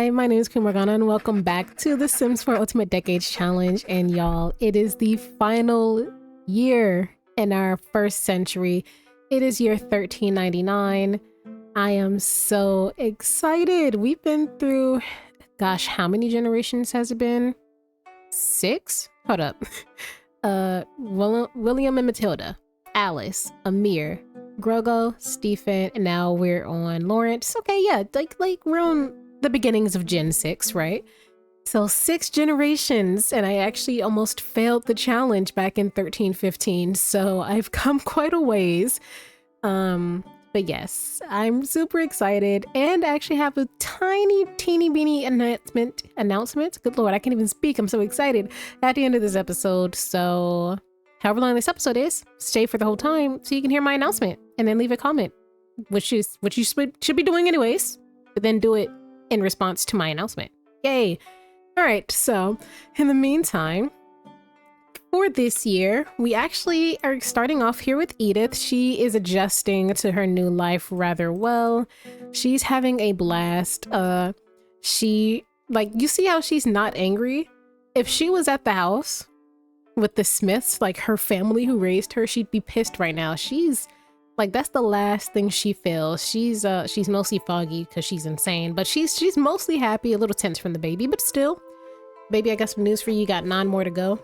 Hi, my name is MomoMorgana and welcome back to the Sims 4 Ultimate Decades Challenge. And y'all, it is the final year in our first century. It is year 1399. I am so excited. We've been through, gosh, how many generations has it been? 6? Hold up. William and Matilda, Alice, Amir, Grogo, Stephen, and now we're on Lawrence. Okay, yeah, like we're on the beginnings of Gen 6, right? So 6 generations, and I actually almost failed the challenge back in 1315, so I've come quite a ways. But yes, I'm super excited and I actually have a tiny, teeny beeny announcement. Good Lord, I can't even speak. I'm so excited at the end of this episode. So however long this episode is, stay for the whole time so you can hear my announcement and then leave a comment, which is what you should be doing anyways, but then do it in response to my announcement. Yay. All right. So in the meantime, for this year, we actually are starting off here with Edith. She is adjusting to her new life rather well. She's having a blast. You see how she's not angry? If she was at the house with the Smiths, like her family who raised her, she'd be pissed right now. She's like, that's the last thing she feels. She's mostly foggy because she's insane, but she's mostly happy, a little tense from the baby, but still. Baby, I got some news for you. You got 9 more to go.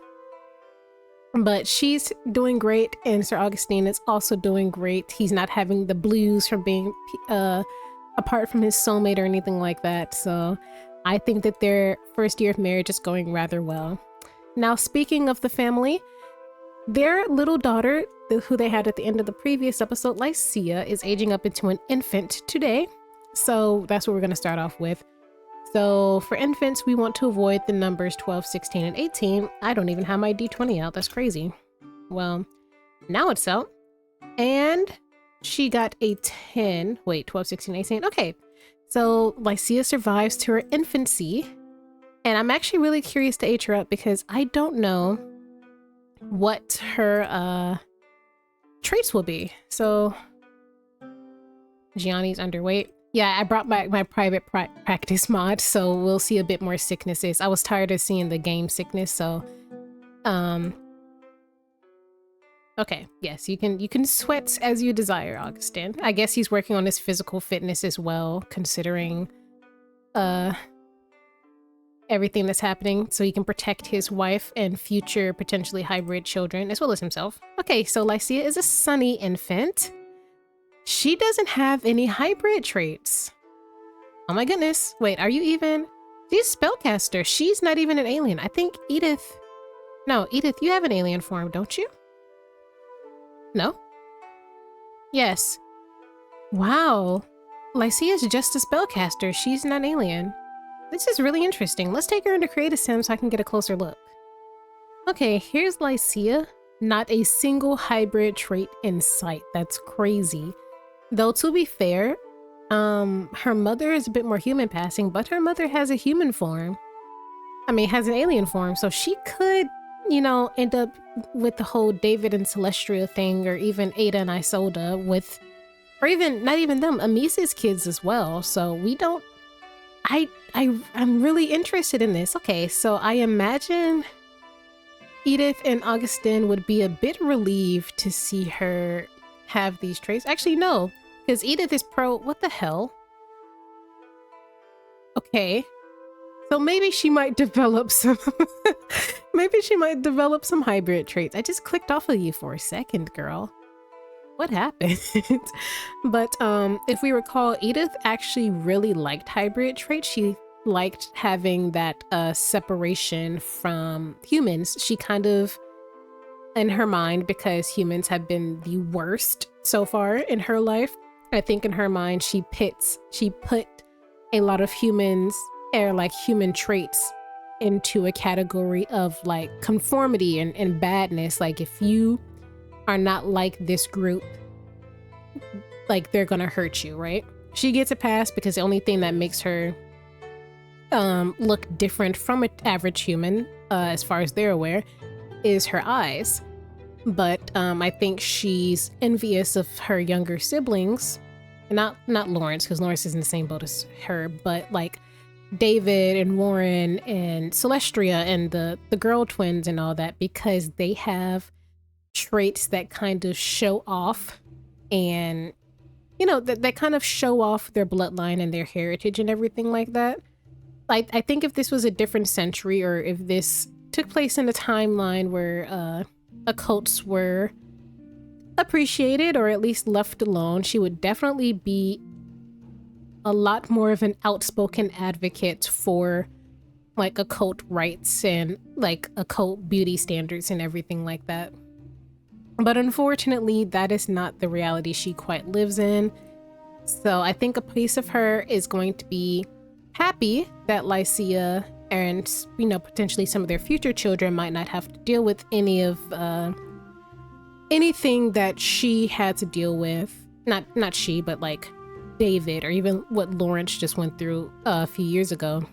But she's doing great, and Sir Augustine is also doing great. He's not having the blues from being apart from his soulmate or anything like that. So I think that their first year of marriage is going rather well. Now, speaking of the family, their little daughter, who they had at the end of the previous episode, Liecia, is aging up into an infant today. So that's what we're going to start off with. So for infants, we want to avoid the numbers 12, 16, and 18. I don't even have my D20 out. That's crazy. Well, now it's out. And she got a 10. Wait, 12, 16, 18. Okay. So Liecia survives to her infancy. And I'm actually really curious to age her up because I don't know what her traits will be. So Gianni's underweight. Yeah, I brought back my private practice mod, so we'll see a bit more sicknesses. I was tired of seeing the game sickness, so okay, yes, you can sweat as you desire, Augustine. I guess he's working on his physical fitness as well, considering everything that's happening, so he can protect his wife and future potentially hybrid children, as well as himself. Okay, so Liecia is a sunny infant. She doesn't have any hybrid traits. Oh my goodness. Wait, are you even? She's spellcaster. She's not even an alien. I think Edith. No, Edith, you have an alien form, don't you? No? Yes. Wow. Liecia is just a spellcaster. She's not alien. This is really interesting. Let's take her into Create a Sim so I can get a closer look. Okay, here's Liecia. Not a single hybrid trait in sight. That's crazy. Though, to be fair, her mother is a bit more human passing, but her mother has a human form. I mean, has an alien form, so she could, end up with the whole David and Celestia thing, or even Ada and Isolde with, or even, not even them, Amisa's kids as well. So we don't, I'm really interested in this. Okay, so I imagine Edith and Augustine would be a bit relieved to see her have these traits. Actually, no, because Edith is pro. What the hell? Okay, so maybe she might develop some. Maybe she might develop some hybrid traits. I just clicked off of you for a second, girl. What happened? But if we recall, Edith actually really liked hybrid traits. She liked having that separation from humans. She kind of, in her mind, because humans have been the worst so far in her life, I think in her mind she put a lot of humans, or like human traits, into a category of like conformity and badness. Like if you are not like this group, like they're gonna hurt you, right? She gets a pass because the only thing that makes her look different from an average human, as far as they're aware, is her eyes. But I think she's envious of her younger siblings. Not Lawrence, because Lawrence is in the same boat as her, but like David and Warren and Celestria and the girl twins and all that, because they have traits that kind of show off and, you know, that kind of show off their bloodline and their heritage and everything like that. I think if this was a different century, or if this took place in a timeline where occults were appreciated or at least left alone, she would definitely be a lot more of an outspoken advocate for like occult rights and like occult beauty standards and everything like that. But unfortunately, that is not the reality she quite lives in. So I think a piece of her is going to be happy that Liecia and, you know, potentially some of their future children might not have to deal with any of anything that she had to deal with. Not she, but like David, or even what Lawrence just went through a few years ago.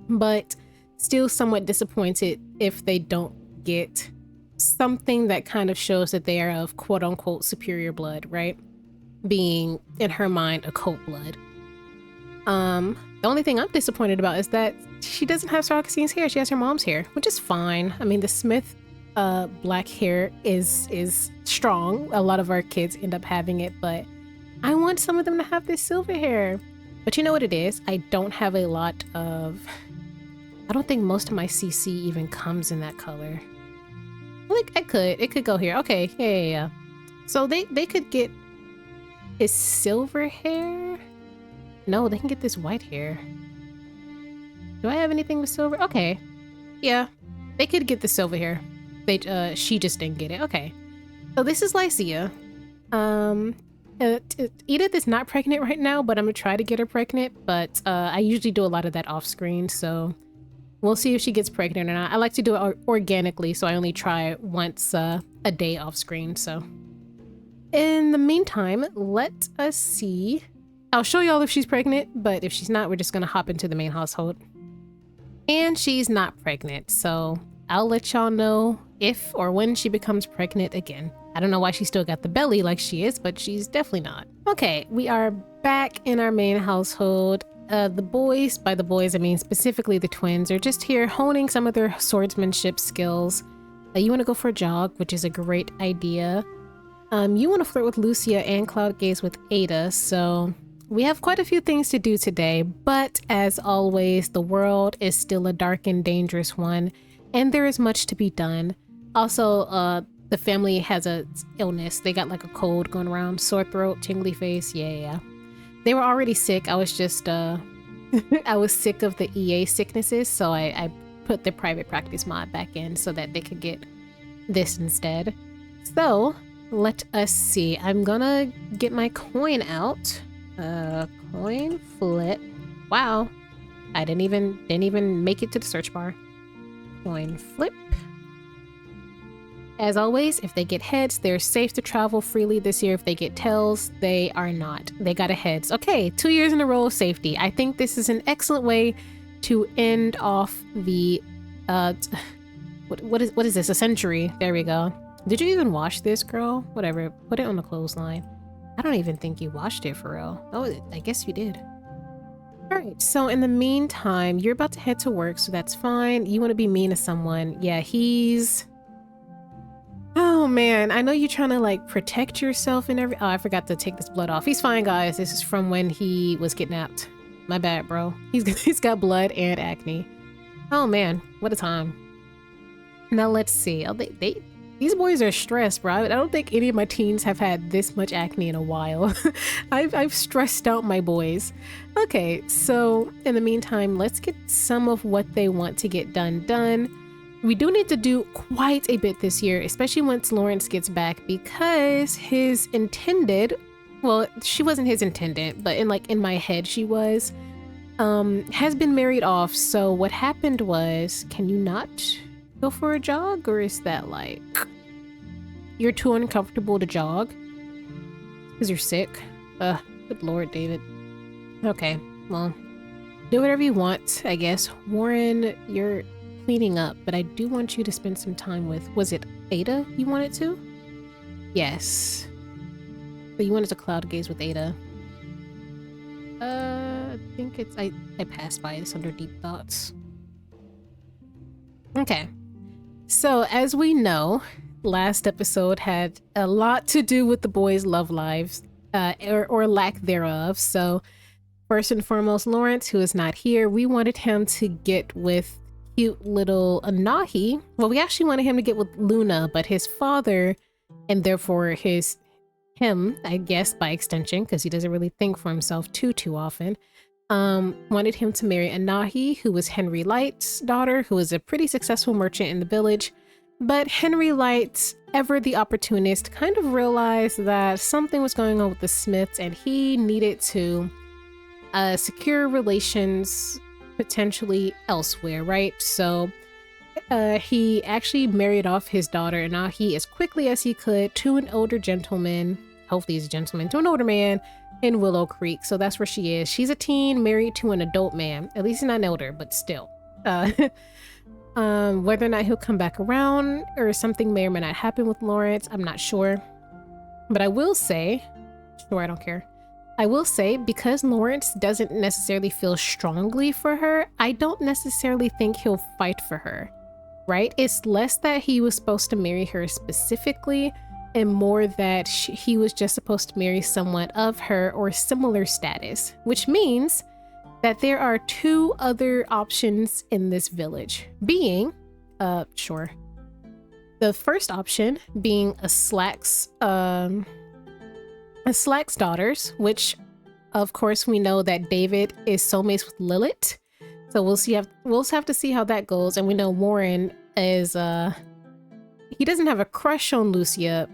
But still somewhat disappointed if they don't get something that kind of shows that they are of quote unquote superior blood, right? Being, in her mind, occult blood. The only thing I'm disappointed about is that she doesn't have Sarkisine's hair. She has her mom's hair, which is fine. I mean, the Smith black hair is strong. A lot of our kids end up having it, but I want some of them to have this silver hair. But you know what it is? I don't have a lot of... I don't think most of my CC even comes in that color. Like, it could go here. Okay, yeah. So they could get his silver hair? No, they can get this white hair. Do I have anything with silver? Okay. Yeah, they could get the silver hair. She just didn't get it. Okay. So this is Liecia. Edith is not pregnant right now, but I'm gonna try to get her pregnant. But I usually do a lot of that off screen, so we'll see if she gets pregnant or not. I like to do it organically, so I only try once a day off screen. So in the meantime, let us see. I'll show y'all if she's pregnant, but if she's not, we're just gonna hop into the main household. And she's not pregnant, so I'll let y'all know if or when she becomes pregnant again. I don't know why she still got the belly like she is, but she's definitely not. Okay, we are back in our main household. The boys, by the boys I mean specifically the twins, are just here honing some of their swordsmanship skills. You want to go for a jog, which is a great idea. You want to flirt with Liecia and cloud gaze with Ada, so we have quite a few things to do today, but as always, the world is still a dark and dangerous one, and there is much to be done. Also, the family has a illness. They got like a cold going around, sore throat, tingly face. Yeah. They were already sick. I was just, I was sick of the EA sicknesses, so I put the private practice mod back in so that they could get this instead. So let us see. I'm gonna get my coin out. Coin flip. Wow, I didn't even make it to the search bar. Coin flip. As always, if they get heads, they're safe to travel freely this year. If they get tails, they are not. They got a heads. Okay, 2 years in a row of safety. I think this is an excellent way to end off the what is this? A century. There we go. Did you even wash this, girl? Whatever. Put it on the clothesline. I don't even think you washed it for real. Oh, I guess you did. All right, so in the meantime, you're about to head to work, so that's fine. You want to be mean to someone. Yeah, he's... Oh man, I know you're trying to like protect yourself and every... Oh, I forgot to take this blood off. He's fine, guys. This is from when he was kidnapped. My bad, bro. He's got blood and acne. Oh man, what a time. Now let's see. Oh, these boys are stressed, bro. I don't think any of my teens have had this much acne in a while. I've stressed out my boys. Okay, so in the meantime, let's get some of what they want to get done. We do need to do quite a bit this year, especially once Lawrence gets back, because his intended, well, she wasn't his intended, but in my head she was, has been married off. So what happened was, can you not go for a jog, or is that like you're too uncomfortable to jog because you're sick? Good lord, David. Okay, well, do whatever you want, I guess. Warren, you're cleaning up, but I do want you to spend some time with, was it Ada you wanted to? Yes. So you wanted to cloud gaze with Ada. think it's I passed by this under deep thoughts. Okay. So as we know, last episode had a lot to do with the boys' love lives, or lack thereof. So first and foremost, Lawrence, who is not here, we wanted him to get with cute little Anahi. Well, we actually wanted him to get with Luna, but his father, and therefore him, I guess by extension, because he doesn't really think for himself too often, wanted him to marry Anahi, who was Henry Light's daughter, who was a pretty successful merchant in the village. But Henry Light, ever the opportunist, kind of realized that something was going on with the Smiths and he needed to secure relations potentially elsewhere, right? So he actually married off his daughter Anahi as quickly as he could to an older gentleman, hopefully he's a gentleman, to an older man in Willow Creek. So that's where she is. She's a teen married to an adult man. At least he's not an elder, but still. Whether or not he'll come back around or something may or may not happen with Lawrence, I'm not sure. But I will say, sure, I don't care. I will say, because Lawrence doesn't necessarily feel strongly for her, I don't necessarily think he'll fight for her, right? It's less that he was supposed to marry her specifically and more that he was just supposed to marry someone of her or similar status, which means that there are two other options in this village, being, sure. The first option being a Slack's daughters, which of course we know that David is soulmates with Lilith. So we'll have to see how that goes. And we know Warren is, he doesn't have a crush on Liecia,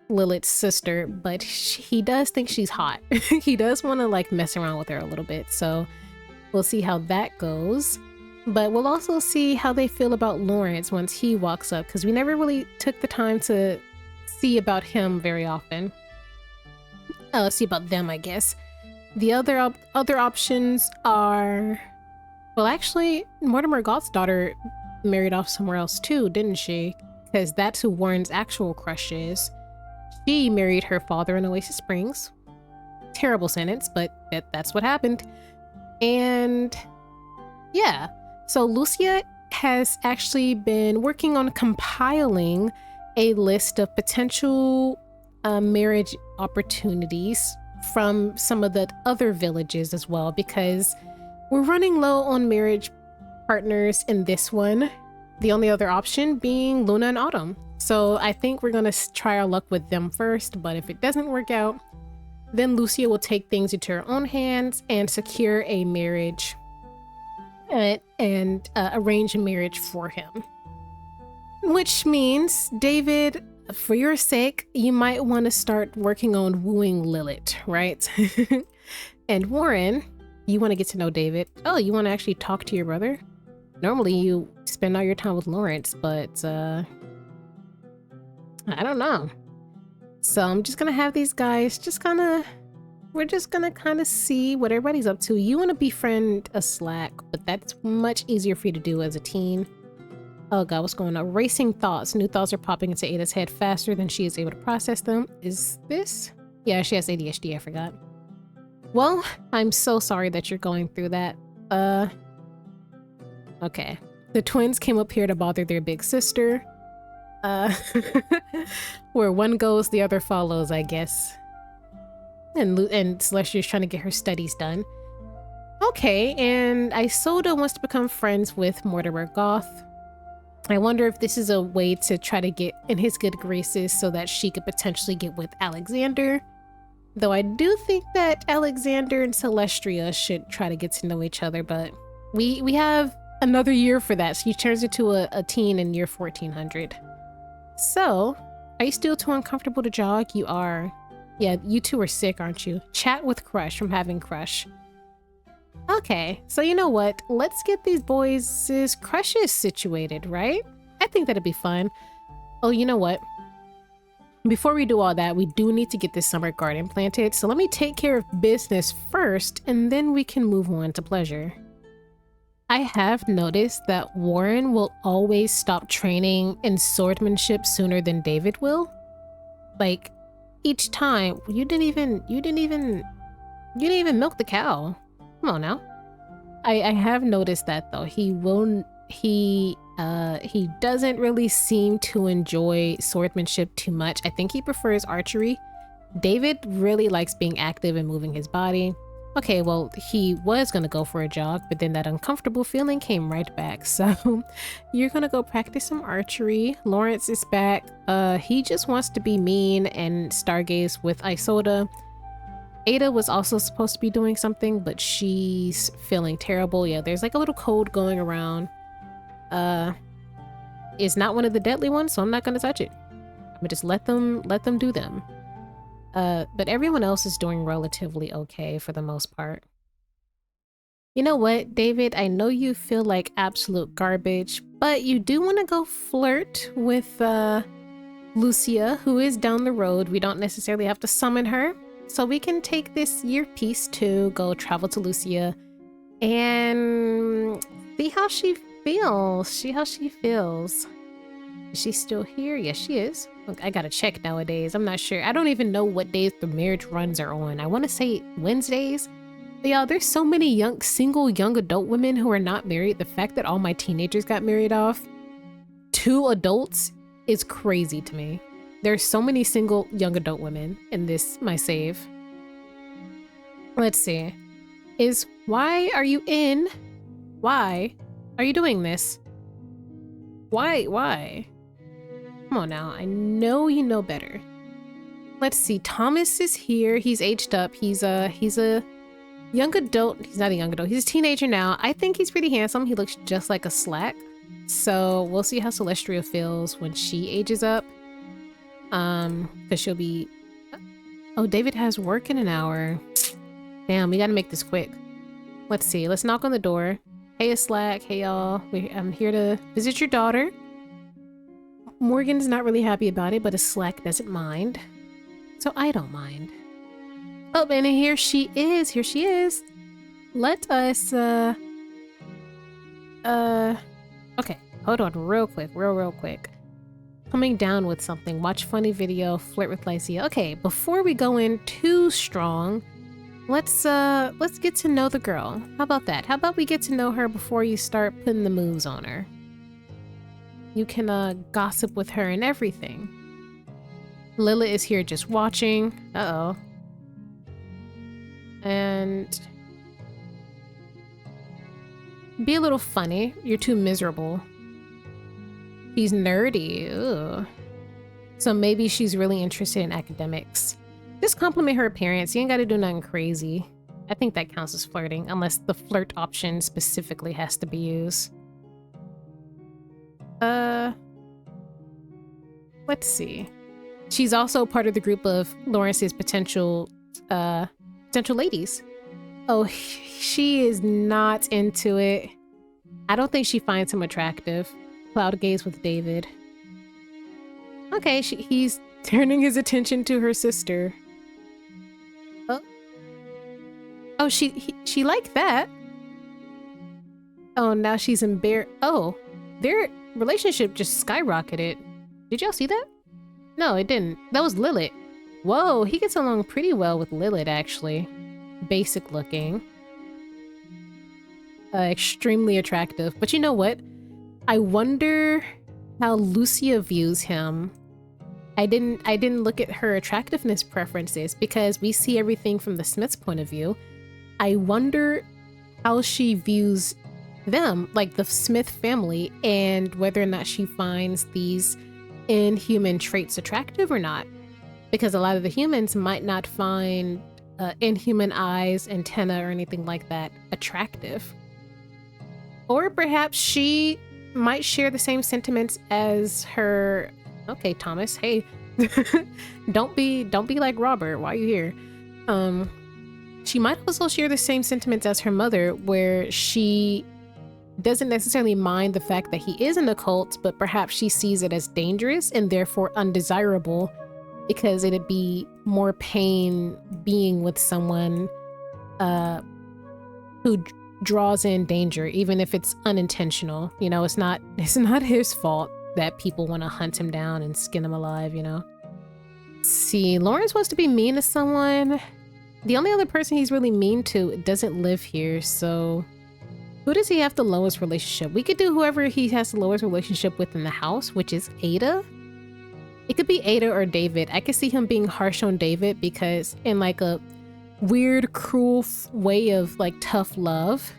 Lilith's sister, but he does think she's hot. He does want to like mess around with her a little bit. So we'll see how that goes. But we'll also see how they feel about Lawrence once he walks up, because we never really took the time to see about him very often. See about them, I guess. The other options are, well, actually, Mortimer Goth's daughter married off somewhere else too, didn't she? Because that's who Warren's actual crush is. She married her father in Oasis Springs. Terrible sentence, but that's what happened. And yeah, so Liecia has actually been working on compiling a list of potential marriage opportunities from some of the other villages as well, because we're running low on marriage partners in this one. The only other option being Luna and Autumn. So I think we're gonna try our luck with them first, but if it doesn't work out, then Liecia will take things into her own hands and secure a marriage and arrange a marriage for him. Which means, David, for your sake, you might want to start working on wooing Lilith, right? And Warren, you want to get to know David. Oh, you want to actually talk to your brother? Normally you spend all your time with Lawrence, but I don't know. So I'm just gonna have these guys we're just gonna kind of see what everybody's up to. You want to befriend a Slack, but that's much easier for you to do as a teen. Oh god, what's going on? Racing thoughts. New thoughts are popping into Ada's head faster than she is able to process them. Is this? Yeah, she has ADHD, I forgot. Well, I'm so sorry that you're going through that. Okay. The twins came up here to bother their big sister. Where one goes, the other follows, I guess. And Celestia's trying to get her studies done. Okay, and Isoda wants to become friends with Mortimer Goth. I wonder if this is a way to try to get in his good graces so that she could potentially get with Alexander. Though I do think that Alexander and Celestia should try to get to know each other, but we have another year for that. So he turns into a teen in year 1400. So, are you still too uncomfortable to jog? You are. Yeah, you two are sick, aren't you? Chat with Crush from having Crush. Okay, so you know what? Let's get these boys' crushes situated, right? I think that'd be fun. Oh, you know what? Before we do all that, we do need to get this summer garden planted. So let me take care of business first, and then we can move on to pleasure. I have noticed that Warren will always stop training in swordsmanship sooner than David will. Like, each time, you didn't even milk the cow. Come on now. I have noticed that though. He doesn't really seem to enjoy swordsmanship too much. I think he prefers archery. David really likes being active and moving his body. Okay, well, he was gonna go for a jog, but then that uncomfortable feeling came right back. So you're gonna go practice some archery. Lawrence is back. He just wants to be mean and stargaze with Isoda. Ada was also supposed to be doing something, but she's feeling terrible. Yeah, there's like a little code going around. It's not one of the deadly ones, so I'm not gonna touch it. I'm gonna just let them do them. But everyone else is doing relatively okay for the most part. You know what, David? I know you feel like absolute garbage, but you do want to go flirt with Liecia, who is down the road. We don't necessarily have to summon her. So we can take this yearpiece to go travel to Liecia and see how she feels. Is she still here? Yes, she is. Look, I gotta check nowadays. I'm not sure. I don't even know what days the marriage runs are on. I want to say Wednesdays. But y'all, there's so many single young adult women who are not married. The fact that all my teenagers got married off 2 adults is crazy to me. There's so many single young adult women in this, my save. Let's see. Why are you in? Why are you doing this? Why? Come on now, I know you know better. Let's see, Thomas is here. He's aged up. He's a young adult. He's not a young adult. He's a teenager now. I think he's pretty handsome. He looks just like a Slack. So we'll see how Celestria feels when she ages up. Because she'll be... Oh, David has work in an hour. Damn, we gotta make this quick. Let's see, let's knock on the door. Hey, Slack. Hey, y'all. I'm here to visit your daughter. Morgan's not really happy about it, but Slack doesn't mind. So I don't mind. Oh, and here she is. Here she is. Let us, okay, hold on real quick, real quick. Coming down with something. Watch funny video, flirt with Liecia. Okay, before we go in too strong, let's get to know the girl. How about that? How about we get to know her before you start putting the moves on her? You can gossip with her and everything. Lila is here just watching. Uh-oh. And be a little funny. You're too miserable. She's nerdy. Ugh. So maybe she's really interested in academics. Just compliment her appearance. You ain't gotta do nothing crazy. I think that counts as flirting, unless the flirt option specifically has to be used. Let's see. She's also part of the group of Lawrence's potential ladies. Oh, she is not into it. I don't think she finds him attractive. Cloud gaze with David. Okay, he's turning his attention to her sister. Oh, she liked that. Oh, now she's embarrassed. Oh, their relationship just skyrocketed. Did y'all see that? No, it didn't. That was Lilith. Whoa, he gets along pretty well with Lilith, actually. Basic looking. Extremely attractive. But you know what? I wonder how Liecia views him. I didn't look at her attractiveness preferences because we see everything from the Smith's point of view. I wonder how she views them, like the Smith family, and whether or not she finds these inhuman traits attractive or not. Because a lot of the humans might not find inhuman eyes, antenna, or anything like that attractive. Or perhaps she might share the same sentiments as her... Okay, Thomas, hey. Don't be like Robert. Why are you here? She might also share the same sentiments as her mother, where she doesn't necessarily mind the fact that he is in a cult, but perhaps she sees it as dangerous and therefore undesirable because it'd be more pain being with someone who draws in danger, even if it's unintentional. You know, it's not his fault that people want to hunt him down and skin him alive, you know? See, Lawrence wants to be mean to someone. The only other person he's really mean to doesn't live here, so who does he have the lowest relationship? We could do whoever he has the lowest relationship with in the house, which is Ada. It could be Ada or David. I could see him being harsh on David because in like a weird, cruel way of like tough love,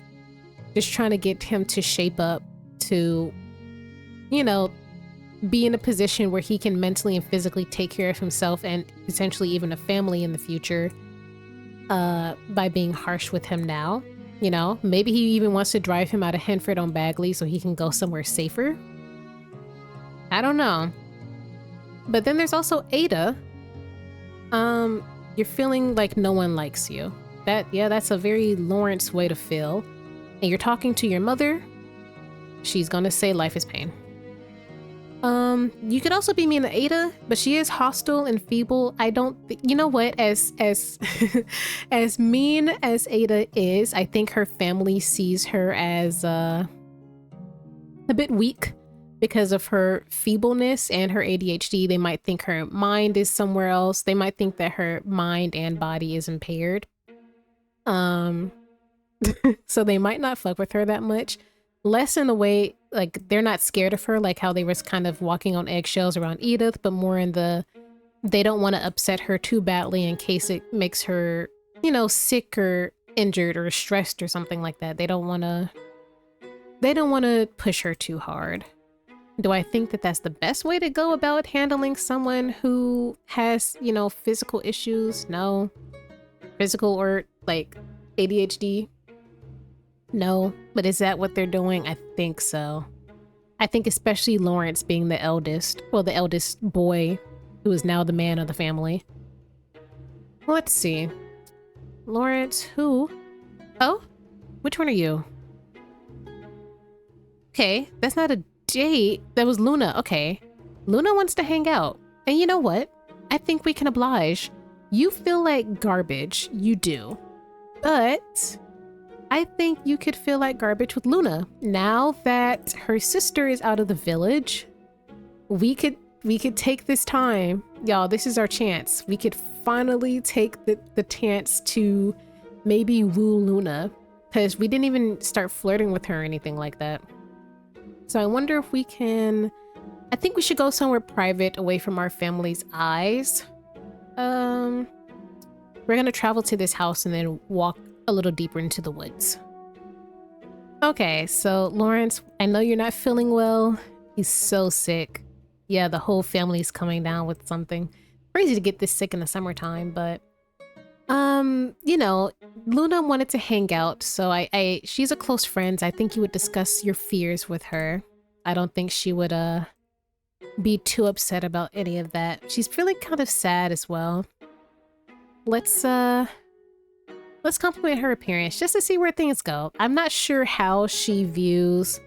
just trying to get him to shape up to, you know, be in a position where he can mentally and physically take care of himself and potentially even a family in the future by being harsh with him now. You know, maybe he even wants to drive him out of Henford on Bagley so he can go somewhere safer. I don't know. But then there's also Ada. You're feeling like no one likes you. That's a very Lawrence way to feel. And you're talking to your mother. She's gonna say life is pain. You could also be mean to Ada, but she is hostile and feeble. You know what, as as mean as Ada is, I think her family sees her as a bit weak because of her feebleness and her ADHD. They might think her mind is somewhere else. They might think that her mind and body is impaired. So they might not fuck with her that much. Less in a way, like they're not scared of her, like how they was kind of walking on eggshells around Edith, but more in the, they don't want to upset her too badly in case it makes her, you know, sick or injured or stressed or something like that. They don't want to push her too hard. Do I think that that's the best way to go about handling someone who has, you know, physical issues? No. Physical or like ADHD? No. But is that what they're doing? I think so. I think especially Lawrence being the eldest, well, the eldest boy who is now the man of the family. Let's see. Lawrence, who? Oh, which one are you? Okay, that's not a date. That was Luna. Okay. Luna wants to hang out. And you know what? I think we can oblige. You feel like garbage. You do. But I think you could feel like garbage with Luna. Now that her sister is out of the village, we could take this time. Y'all, this is our chance. We could finally take the chance to maybe woo Luna, because we didn't even start flirting with her or anything like that. So I wonder if we can, I think we should go somewhere private away from our family's eyes. We're gonna travel to this house and then walk a little deeper into the woods. Okay, so Lawrence, I know you're not feeling well. He's so sick. Yeah, the whole family's coming down with something. Crazy to get this sick in the summertime, but you know, Luna wanted to hang out, so she's a close friend. I think you would discuss your fears with her. I don't think she would be too upset about any of that. She's feeling kind of sad as well. Let's compliment her appearance just to see where things go. I'm not sure how she views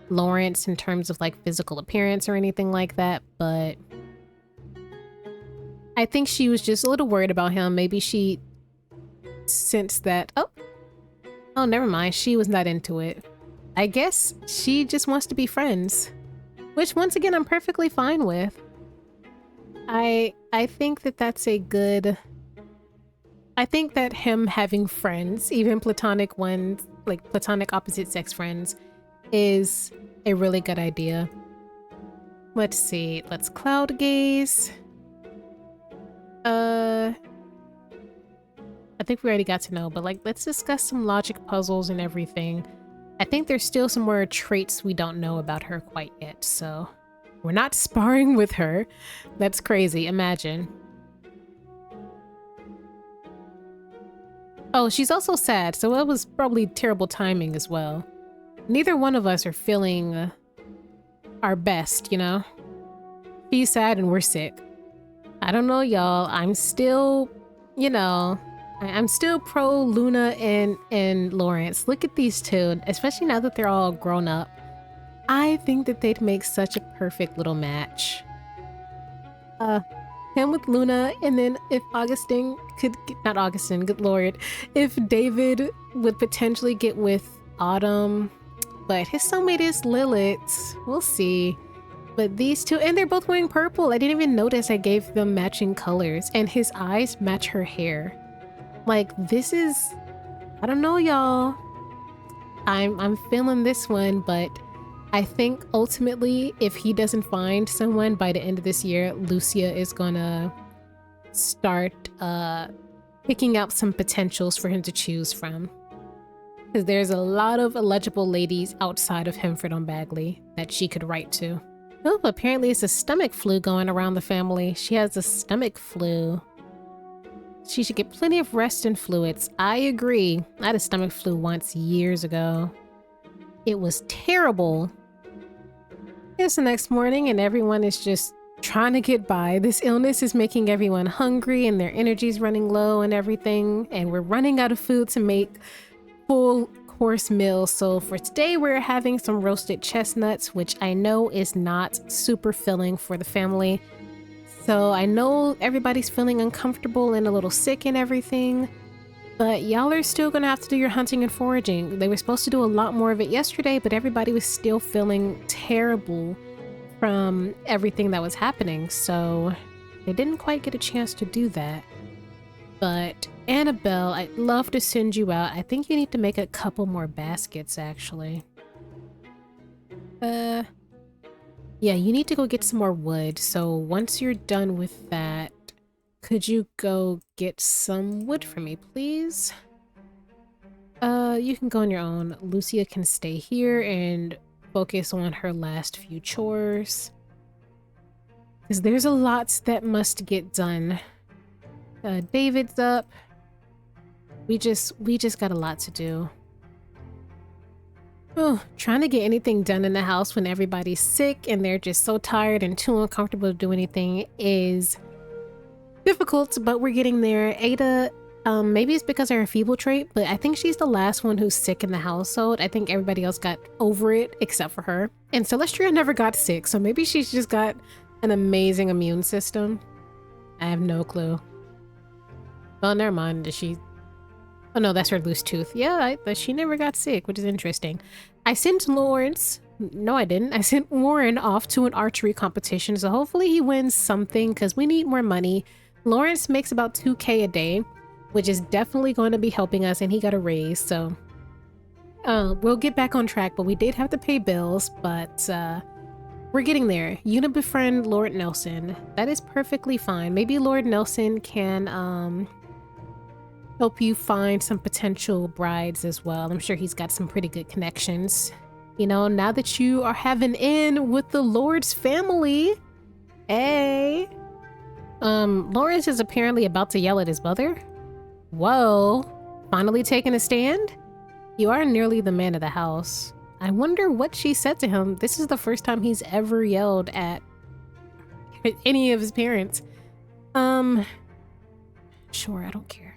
Lawrence in terms of like physical appearance or anything like that, but I think she was just a little worried about him. Maybe she sensed that, oh, never mind. She was not into it. I guess she just wants to be friends, which once again, I'm perfectly fine with. I think that that's a good, I think that him having friends, even platonic ones, like platonic opposite sex friends, is a really good idea. Let's see, let's cloud gaze. I think we already got to know, but like, let's discuss some logic puzzles and everything. I think there's still some more traits we don't know about her quite yet, so we're not sparring with her. That's crazy, imagine. Oh, she's also sad, so that was probably terrible timing as well. Neither one of us are feeling our best, you know? She's sad and we're sick. I don't know, y'all. I'm still, you know, I'm still pro Luna and Lawrence. Look at these two, especially now that they're all grown up. I think that they'd make such a perfect little match. Him with Luna, and then if Augustine could get, not Augustine, good lord, if David would potentially get with Autumn, but his soulmate is Lilith. We'll see. But these two, and they're both wearing purple. I didn't even notice I gave them matching colors, and his eyes match her hair. Like, this is, I don't know, y'all. I'm feeling this one, but I think ultimately, if he doesn't find someone by the end of this year, Liecia is gonna start picking out some potentials for him to choose from. Because there's a lot of eligible ladies outside of Hemford on Bagley that she could write to. Oh, apparently it's a stomach flu going around the family. She has a stomach flu. She should get plenty of rest and fluids. I agree. I had a stomach flu once years ago. It was terrible. It's the next morning and everyone is just trying to get by. This illness is making everyone hungry and their energy's running low and everything. And we're running out of food to make full course meals. So for today, we're having some roasted chestnuts, which I know is not super filling for the family. So I know everybody's feeling uncomfortable and a little sick and everything, but y'all are still gonna have to do your hunting and foraging. They were supposed to do a lot more of it yesterday, but everybody was still feeling terrible from everything that was happening. So they didn't quite get a chance to do that. But Annabelle, I'd love to send you out. I think you need to make a couple more baskets, actually. Yeah, you need to go get some more wood. So once you're done with that, could you go get some wood for me, please? You can go on your own. Liecia can stay here and focus on her last few chores. Because there's a lot that must get done. David's up. We just got a lot to do. Oh, trying to get anything done in the house when everybody's sick and they're just so tired and too uncomfortable to do anything is difficult, but we're getting there. Ada, maybe it's because of her feeble trait, but I think she's the last one who's sick in the household. I think everybody else got over it except for her. And Celestia never got sick, so maybe she's just got an amazing immune system. I have no clue. Well, never mind. Does she... Oh no, that's her loose tooth. Yeah, but she never got sick, which is interesting. I sent Lawrence... No, I didn't. I sent Warren off to an archery competition, so hopefully he wins something, because we need more money. Lawrence makes about 2K a day, which is definitely going to be helping us, and he got a raise, so... we'll get back on track, but we did have to pay bills, but, we're getting there. Una befriend Lord Nelson. That is perfectly fine. Maybe Lord Nelson can, help you find some potential brides as well. I'm sure he's got some pretty good connections. You know, now that you are having in with the Lord's family. Hey. Lawrence is apparently about to yell at his mother. Whoa. Finally taking a stand? You are nearly the man of the house. I wonder what she said to him. This is the first time he's ever yelled at any of his parents. Sure, I don't care.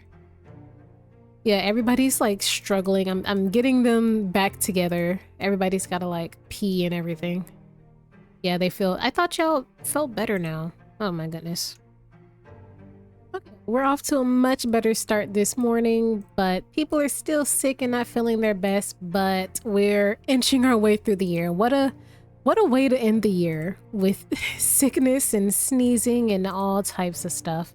Yeah, everybody's like struggling. I'm getting them back together. Everybody's gotta like pee and everything. Yeah, they feel... I thought y'all felt better now. Oh my goodness. Okay, we're off to a much better start this morning, but people are still sick and not feeling their best, but we're inching our way through the year. What a way to end the year with sickness and sneezing and all types of stuff.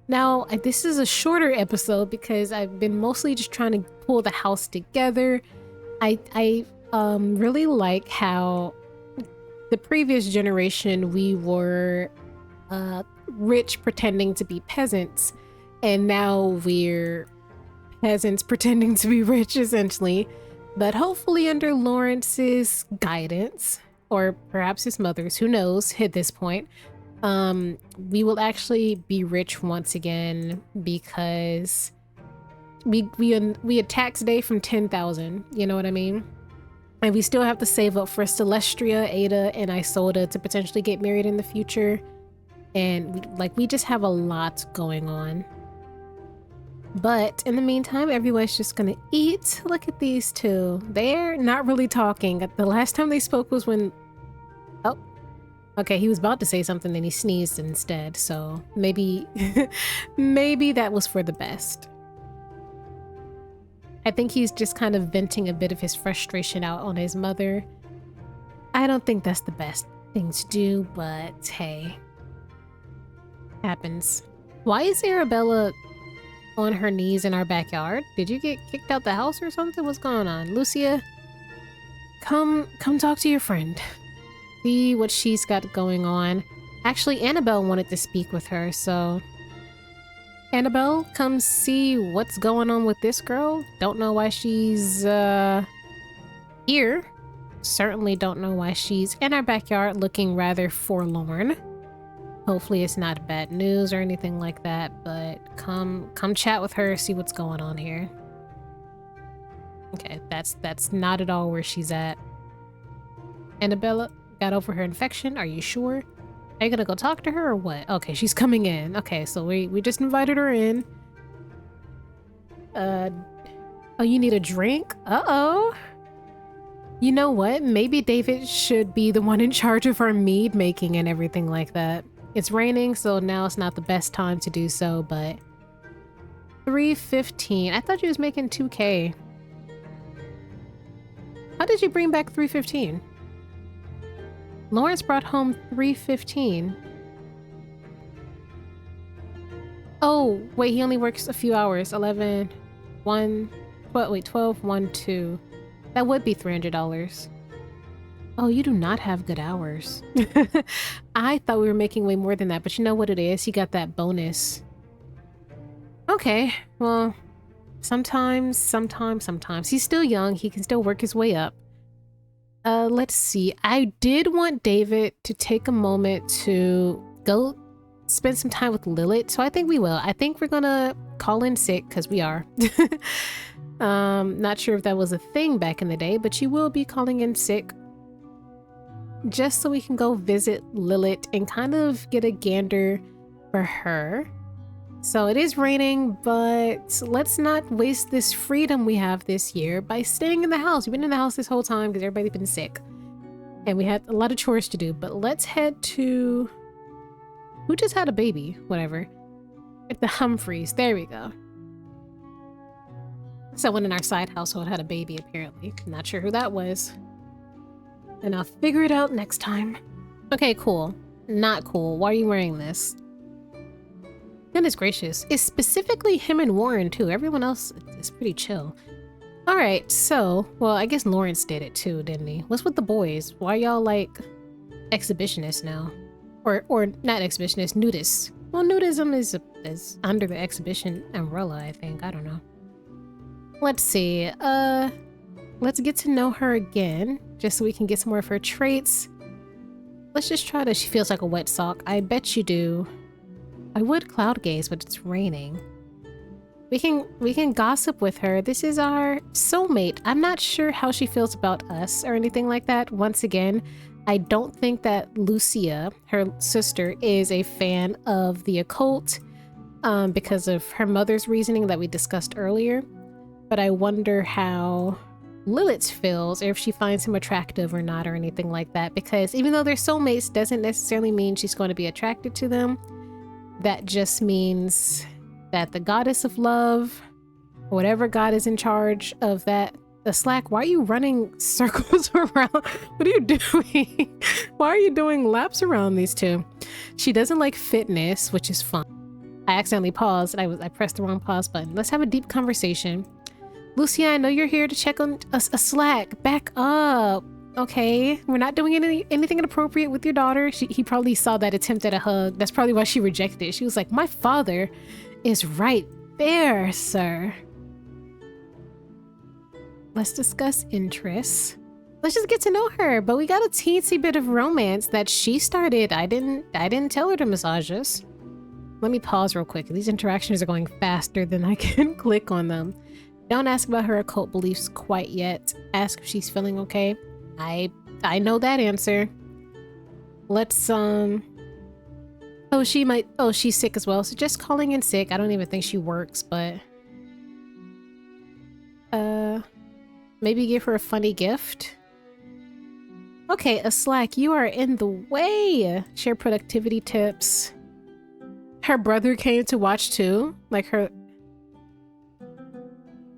Now, this is a shorter episode because I've been mostly just trying to pull the house together. I really like how the previous generation, we were rich pretending to be peasants, and now we're peasants pretending to be rich, essentially. But hopefully under Lawrence's guidance, or perhaps his mother's, who knows at this point, we will actually be rich once again, because we had tax day from 10,000, you know what I mean? And we still have to save up for Celestia, Ada, and Isolda to potentially get married in the future. And we just have a lot going on. But in the meantime, everyone's just gonna eat. Look at these two. They're not really talking. The last time they spoke was when... Oh. Okay, he was about to say something and he sneezed instead. So maybe... maybe that was for the best. I think he's just kind of venting a bit of his frustration out on his mother. I don't think that's the best thing to do, but hey. Happens. Why is Arabella on her knees in our backyard. Did you get kicked out the house or something? What's going on? Liecia, come talk to your friend. See what she's got going on. Actually, Annabelle wanted to speak with her, so... Annabelle, come see what's going on with this girl. Don't know why she's, here. Certainly don't know why she's in our backyard looking rather forlorn. Hopefully it's not bad news or anything like that, but come chat with her, see what's going on here. Okay, that's not at all where she's at. Annabella got over her infection, are you sure? Are you gonna go talk to her or what? Okay, she's coming in. Okay, so we just invited her in. Oh, you need a drink? Uh-oh. You know what? Maybe David should be the one in charge of our mead making and everything like that. It's raining, so now it's not the best time to do so, but... 315. I thought you was making 2K. How did you bring back 315? Lawrence brought home 315. Oh, wait, he only works a few hours. 11, 1, 12, wait, 12, 1, 2. That would be $300. Oh, you do not have good hours. I thought we were making way more than that, but you know what it is? He got that bonus. Okay, well, sometimes. He's still young. He can still work his way up. Let's see. I did want David to take a moment to go spend some time with Lilith, so I think we will. I think we're gonna call in sick, because we are. Not sure if that was a thing back in the day, but she will be calling in sick. Just so we can go visit Lilith and kind of get a gander for her. So it is raining, but let's not waste this freedom we have this year by staying in the house. We've been in the house this whole time because everybody's been sick. And we had a lot of chores to do, but let's head to... Who just had a baby? Whatever. The Humphreys. There we go. Someone in our side household had a baby, apparently. Not sure who that was. And I'll figure it out next time. Okay, cool. Not cool. Why are you wearing this? Goodness gracious. It's specifically him and Warren, too. Everyone else is pretty chill. Alright, so... Well, I guess Lawrence did it, too, didn't he? What's with the boys? Why y'all, like, exhibitionists now? Or not exhibitionists, nudists. Well, nudism is under the exhibition umbrella, I think. I don't know. Let's see. Let's get to know her again, just so we can get some more of her traits. Let's just try to... She feels like a wet sock. I bet you do. I would cloud gaze, but it's raining. We can gossip with her. This is our soulmate. I'm not sure how she feels about us or anything like that. Once again, I don't think that Liecia, her sister, is a fan of the occult because of her mother's reasoning that we discussed earlier. But I wonder how Lilith feels, or if she finds him attractive or not, or anything like that. Because even though they're soulmates, doesn't necessarily mean she's going to be attracted to them. That just means that the goddess of love, whatever god is in charge of that, the Slack, why are you running circles around? What are you doing? Why are you doing laps around these two? She doesn't like fitness, which is fun. I accidentally paused and I pressed the wrong pause button. Let's have a deep conversation. Liecia, I know you're here to check on a Slack. Back up. Okay, we're not doing anything inappropriate with your daughter. He probably saw that attempt at a hug. That's probably why she rejected it. She was like, my father is right there, sir. Let's discuss interests. Let's just get to know her. But we got a teensy bit of romance that she started. I didn't tell her to massage us. Let me pause real quick. These interactions are going faster than I can click on them. Don't ask about her occult beliefs quite yet. Ask if she's feeling okay. I know that answer. Let's oh, she's sick as well, so just calling in sick. I don't even think she works, but maybe give her a funny gift. Okay, a Slack, you are in the way. Share productivity tips. Her brother came to watch too, like her...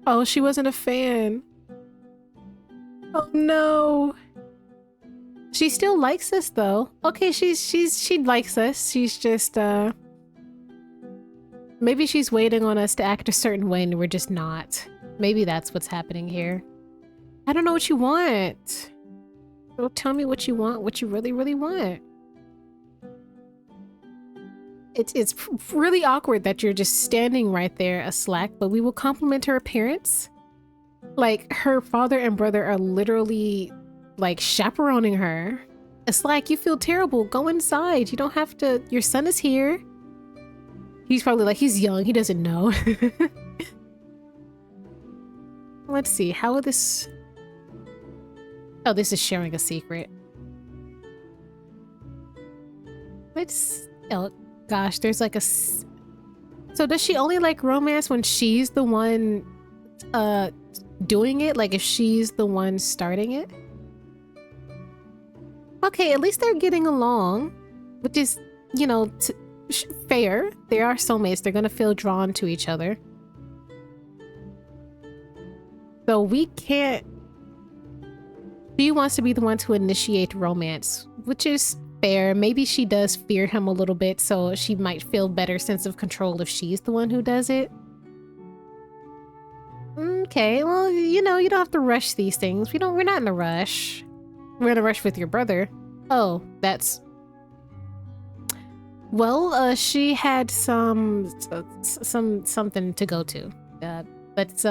Oh, she wasn't a fan. Oh no. She still likes us though. Okay, she likes us. She's just Maybe she's waiting on us to act a certain way and we're just not. Maybe that's what's happening here. I don't know what you want. Don't tell me what you want, what you really, really want. It's really awkward that you're just standing right there, a Slack, but we will compliment her appearance. Like, her father and brother are literally, like, chaperoning her. A Slack, you feel terrible. Go inside. You don't have to. Your son is here. He's probably like, he's young. He doesn't know. Let's see. How would this... Oh, this is sharing a secret. Let's... Oh, gosh. There's like a... So does she only like romance when she's the one doing it? Like if she's the one starting it? Okay, at least they're getting along. Which is, you know, fair. They are soulmates. They're gonna feel drawn to each other. So we can't... She wants to be the one to initiate romance, which is fair. Maybe she does fear him a little bit, so she might feel better sense of control if she's the one who does it. Okay, well, you know, you don't have to rush these things. We're not in a rush. We're in a rush with your brother. Oh, that's... Well, she had something to go to. But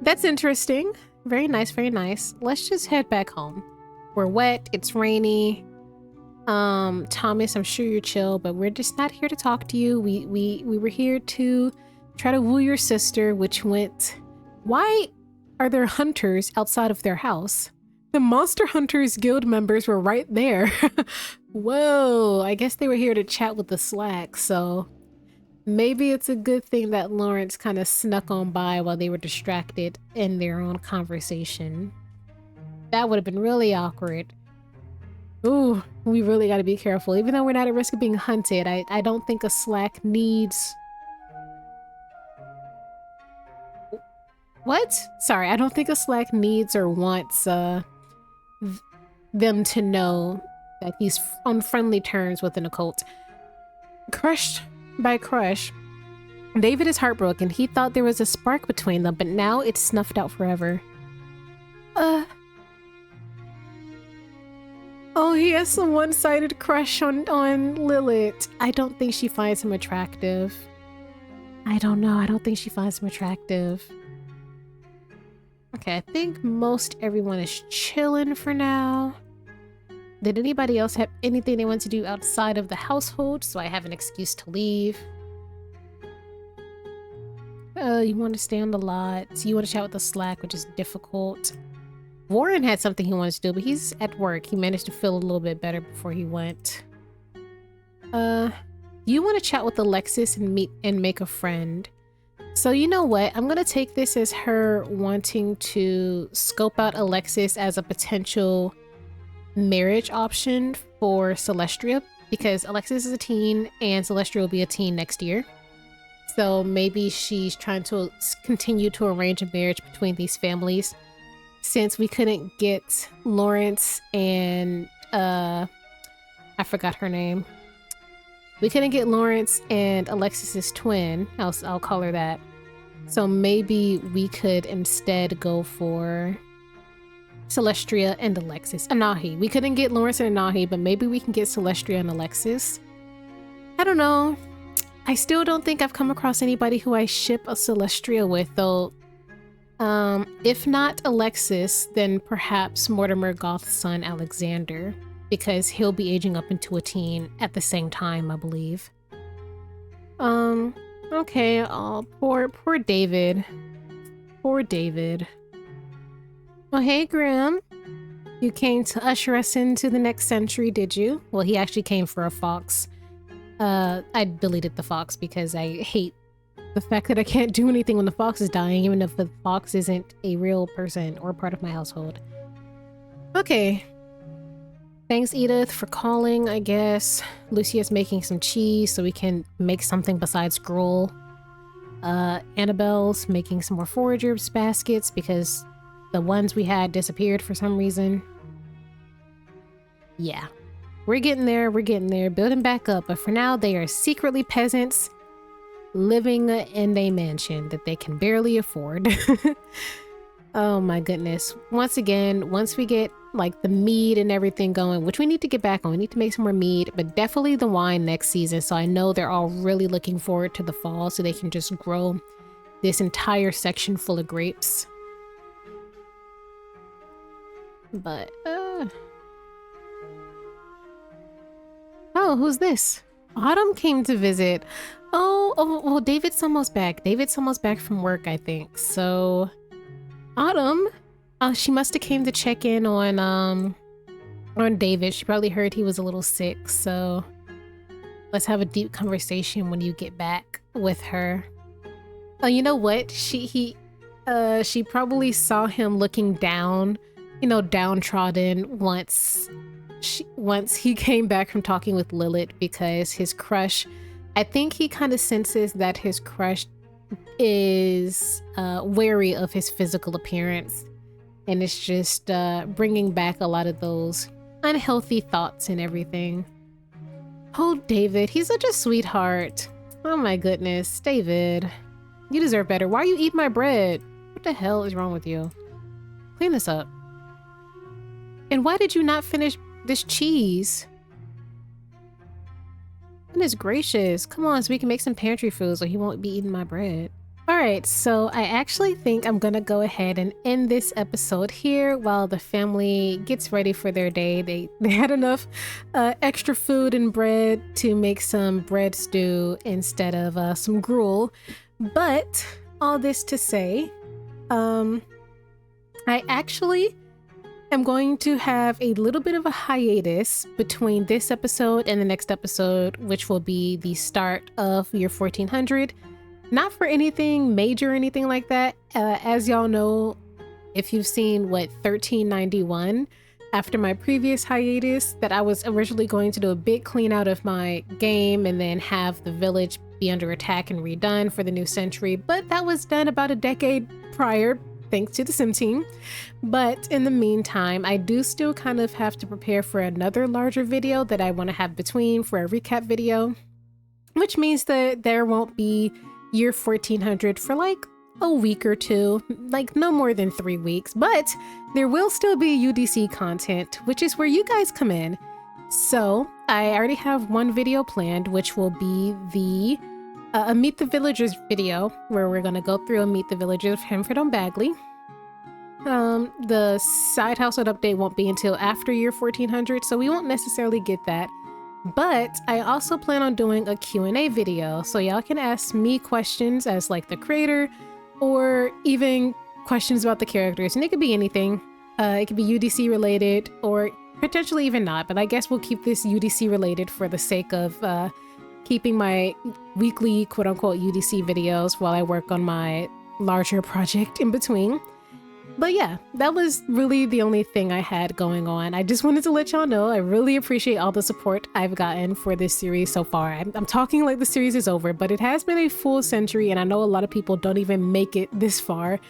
that's interesting. Very nice, very nice. Let's just head back home. We're wet, it's rainy. Thomas, I'm sure you're chill, but we're just not here to talk to you. We were here to try to woo your sister, which went... Why are there hunters outside of their house? The Monster Hunters Guild members were right there. Whoa, I guess they were here to chat with the Slack, so maybe it's a good thing that Lawrence kind of snuck on by while they were distracted in their own conversation. That would have been really awkward. Ooh, we really got to be careful. Even though we're not at risk of being hunted, I don't think a Slack needs... What? Sorry, I don't think a Slack needs or wants them to know that he's on friendly terms with an occult. Crushed by Crush, David is heartbroken. He thought there was a spark between them, but now it's snuffed out forever. Oh, he has some one-sided crush on Lilith. I don't think she finds him attractive. I don't know. I don't think she finds him attractive. Okay, I think most everyone is chilling for now. Did anybody else have anything they want to do outside of the household so I have an excuse to leave? You want to stay on the lot. You want to chat with the Slack, which is difficult. Warren had something he wanted to do, but he's at work. He managed to feel a little bit better before he went. You want to chat with Alexis and meet and make a friend. So you know what? I'm going to take this as her wanting to scope out Alexis as a potential marriage option for Celestria, because Alexis is a teen and Celestria will be a teen next year. So maybe she's trying to continue to arrange a marriage between these families, since we couldn't get Lawrence and I forgot her name. We couldn't get Lawrence and Alexis's twin. I'll call her that. So maybe we could instead go for Celestria and Alexis. Anahi. We couldn't get Lawrence and Anahi, but maybe we can get Celestria and Alexis. I don't know. I still don't think I've come across anybody who I ship a Celestria with, though. If not Alexis, then perhaps Mortimer Goth's son Alexander, because he'll be aging up into a teen at the same time, I believe. Okay, oh, poor David. Poor David. Oh, hey, Grim. You came to usher us into the next century, did you? Well, he actually came for a fox. I deleted the fox because I hate the fact that I can't do anything when the fox is dying, even if the fox isn't a real person or part of my household. Okay. Thanks, Edith, for calling, I guess. Lucia's making some cheese so we can make something besides gruel. Annabelle's making some more foragers baskets because the ones we had disappeared for some reason. Yeah. We're getting there, building back up, but for now they are secretly peasants living in a mansion that they can barely afford. Oh my goodness. Once again, once we get like the mead and everything going, which we need to get back on, we need to make some more mead, but definitely the wine next season. So I know they're all really looking forward to the fall so they can just grow this entire section full of grapes. But, oh, who's this? Autumn came to visit. Oh, well, David's almost back. David's almost back from work, I think. So, Autumn, she must have came to check in on David. She probably heard he was a little sick. So, let's have a deep conversation when you get back with her. Oh, you know what? She probably saw him looking down, you know, downtrodden once he came back from talking with Lilith, because his crush, I think he kind of senses that his crush is wary of his physical appearance, and it's just bringing back a lot of those unhealthy thoughts and everything. Oh, David, he's such a sweetheart. Oh my goodness, David, you deserve better. Why are you eating my bread? What the hell is wrong with you? Clean this up. And why did you not finish this cheese? Goodness gracious. Come on, so we can make some pantry food so he won't be eating my bread. Alright, so I actually think I'm gonna go ahead and end this episode here while the family gets ready for their day. They had enough extra food and bread to make some bread stew instead of some gruel. But all this to say, I actually am going to have a little bit of a hiatus between this episode and the next episode, which will be the start of year 1400. Not for anything major or anything like that. As y'all know, if you've seen 1391, after my previous hiatus, that I was originally going to do a big clean out of my game and then have the village be under attack and redone for the new century, but that was done about a decade prior, thanks to the sim team. But in the meantime, I do still kind of have to prepare for another larger video that I want to have between for a recap video, which means that there won't be year 1400 for like a week or two, like no more than 3 weeks, but there will still be UDC content, which is where you guys come in. So I already have one video planned, which will be the a Meet the Villagers video, where we're going to go through and meet the villagers of Hemford on Bagley. The side household update won't be until after year 1400, so we won't necessarily get that. But I also plan on doing a Q&A video, so y'all can ask me questions as like the creator, or even questions about the characters, and it could be anything. It could be UDC related, or potentially even not, but I guess we'll keep this UDC related for the sake of keeping my weekly quote-unquote UDC videos while I work on my larger project in between. But yeah, that was really the only thing I had going on. I just wanted to let y'all know I really appreciate all the support I've gotten for this series so far. I'm talking like the series is over, but it has been a full century, and I know a lot of people don't even make it this far.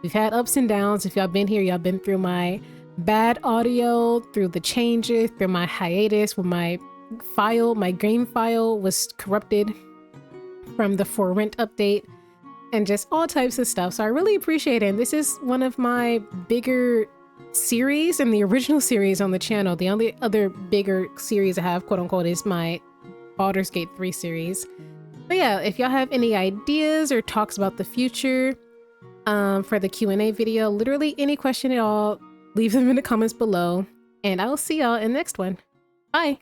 We've had ups and downs. If y'all been here, y'all been through my bad audio, through the changes, through my hiatus when my game file was corrupted from the For Rent update, and just all types of stuff. So I really appreciate it. And this is one of my bigger series in the original series on the channel. The only other bigger series I have, quote unquote, is my Baldur's Gate 3 series. But yeah, if y'all have any ideas or talks about the future for the Q&A video, literally any question at all, leave them in the comments below, and I will see y'all in the next one. Bye!